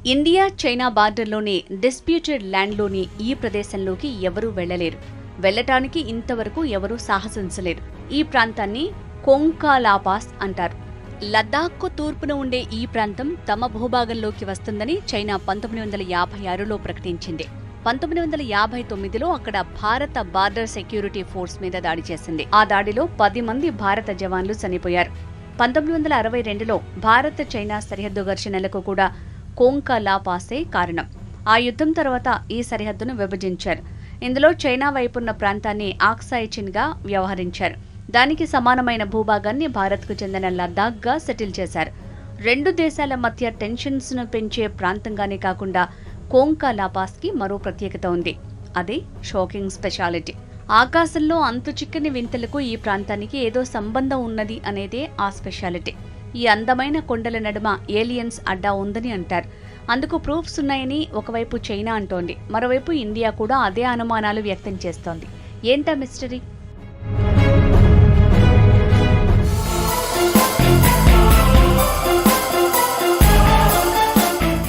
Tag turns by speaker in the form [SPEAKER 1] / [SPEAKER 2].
[SPEAKER 1] India China బార్డర్లోని disputed ల్యాండ్లోని ఈ ప్రదేశంలోకి ఎవరూ వెళ్లలేరు. వెళ్లటానికి ఇంతవరకు ఎవరూ సాహసించలేరు. ఈ ప్రాంతాన్ని కొంకాలాపాస్ అంటారు. లద్దాఖ్కు తూర్పున ఉండే ఈ ప్రాంతం తమ భూభాగంలోకి వస్తుందని చైనా 1956లో ప్రకటించింది. 1959లో అక్కడ భారత బార్డర్ సెక్యూరిటీ ఫోర్స్ మీద దాడి చేసింది. ఆ దాడిలో 10 మంది భారత జవాన్లు చనిపోయారు. 1962లో భారత చైనా సరిహద్దు ఘర్షణలకు కూడా కొంకాలాపాసే కారణం. ఆ యుద్ధం తర్వాత ఈ సరిహద్దును విభజించారు. ఇందులో చైనా వైపున్న ప్రాంతాన్ని ఆక్సాయ్ చిన్గా వ్యవహరించారు. దానికి సమానమైన భూభాగాన్ని భారత్కు చెందిన లద్దాఖ్గా సెటిల్ చేశారు. రెండు దేశాల మధ్య టెన్షన్స్ ను పెంచే ప్రాంతంగానే కాకుండా కొంకాలాపాస్కి మరో ప్రత్యేకత ఉంది. అదే షాకింగ్ స్పెషాలిటీ. ఆకాశంలో అంతు చిక్కని వింతలకు ఈ ప్రాంతానికి ఏదో సంబంధం ఉన్నది అనేదే ఆ స్పెషాలిటీ. ఈ అందమైన కొండల నడుమ ఏలియన్స్ అడ్డా ఉందని అంటారు. అందుకు ప్రూఫ్స్ ఉన్నాయని ఒకవైపు చైనా అంటోంది, మరోవైపు ఇండియా కూడా అదే అనుమానాలు వ్యక్తం చేస్తోంది. ఏంటా మిస్టరీ?